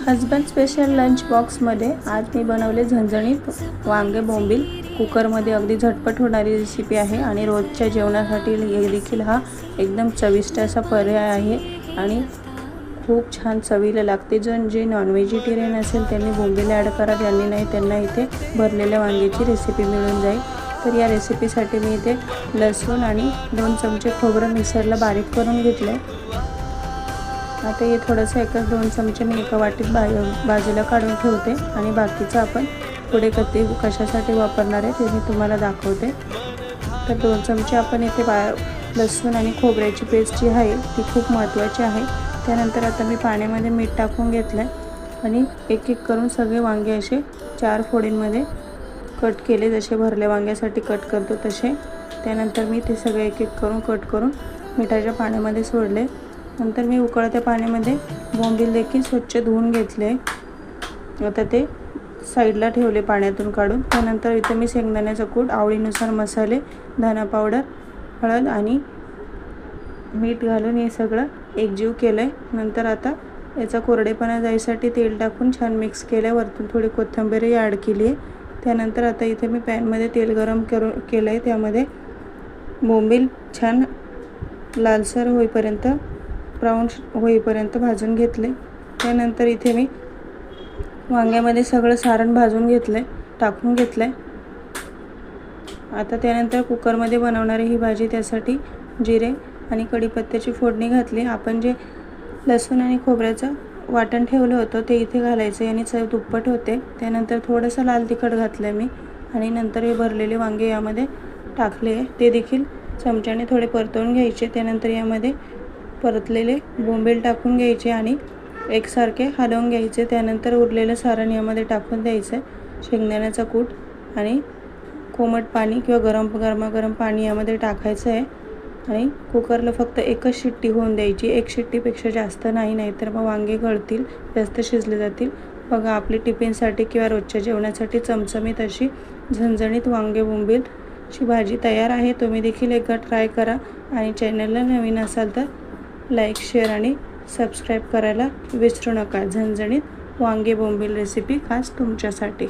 Husband special lunch बॉक्समध्ये आज मी बनवले झणझणीत वांगे बोंबील। कुकरमध्ये अगदी झटपट होणारी रेसिपी आहे आणि रोजच्या जेवणासाठी देखील हा एकदम चविष्ट असा पर्याय आहे आणि खूप छान चवीला लागते। जे नॉन व्हेजिटेरियन असेल त्यांनी बोंबील ॲड करा, ज्यांनी नाही त्यांना इथे भरलेल्या वांग्याची रेसिपी मिळून जाईल। तर या रेसिपीसाठी मी इथे लसूण आणि 2 चमचे खोबरं मिक्सरला बारीक करून घेतले। आता हे थोडंसं 1-2 चमचे मी एका वाटीत बाजूला काढून ठेवते आणि बाकीचं आपण पुढे कशासाठी वापरणार आहे ते मी तुम्हाला दाखवते। तर 2 चमचे आपण इथे लसूण आणि खोबऱ्याची पेस्ट जी आहे ती खूप महत्त्वाची आहे। त्यानंतर आता मी पाण्यामध्ये मीठ टाकून घेतलं आणि एक एक करून सगळे वांगे असे 4 फोडींमध्ये कट केले, जसे भरल्या वांग्यासाठी कट करतो तसे। त्यानंतर मी ते सगळे एक एक करून कट करून मिठाच्या पाण्यामध्ये सोडले। नंतर मी उकळत्या पाण्यामध्ये बोंबील देखील स्वच्छ धुवून घेतले। आता ते साईडला ठेवले पाण्यातून काढून। त्यानंतर इथे मी शेंगदाण्याचा कूट, आवडीनुसार मसाले, धना पावडर, हळद आणि मीठ घालून हे सगळं एकजीव केलंय। नंतर आता याचा कोरडेपणा जायसाठी तेल टाकून छान मिक्स केलं। वरतून थोडी कोथिंबीरही ॲड केली आहे। त्यानंतर आता इथे मी पॅनमध्ये तेल गरम केलंय, त्यामध्ये बोंबील छान लालसर होईपर्यंत, ब्राऊन होईपर्यंत भाजून घेतले। त्यानंतर इथे मी वांग्यामध्ये सगळं सारण भाजून टाकून घेतलंय। आता त्यानंतर कुकरमध्ये बनवणारी ही भाजी, त्यासाठी जिरे आणि कढीपत्त्याची फोडणी घातली। आपण जे लसूण आणि खोबऱ्याचं वाटण ठेवलं होतं ते इथे घालायचं आणि चव दुप्पट होते। त्यानंतर थोडंसं लाल तिखट घातलं मी आणि नंतर हे भरलेले वांगे यामध्ये टाकले, ते देखील चमच्याने थोडे परतवून घ्यायचे। त्यानंतर यामध्ये परतलेले बोंबील टाकून घ्यायचे आणि एकसारखे हलवून घ्यायचे। त्यानंतर उरलेलं सारण यामध्ये टाकून द्यायचं। शेंगदाण्याचा कूट आणि कोमट पाणी किंवा गरमागरम पाणी यामध्ये टाकायचं आहे आणि कुकरला फक्त एकच शिट्टी होऊन द्यायची, एक शिट्टीपेक्षा जास्त नाही, नाहीतर मग वांगे गळतील, जास्त शिजले जातील। बघा, आपली टिफिनसाठी किंवा रोजच्या जेवणासाठी चमचमीत अशी झणझणीत वांगे बोंबीलची भाजी तयार आहे। तुम्ही देखील एकदा ट्राय करा आणि चॅनलला नवीन असाल तर लाईक, शेअर आणि सबस्क्राईब करायला विसरू नका। झणझणीत वांगे बोंबील रेसिपी खास तुमच्यासाठी।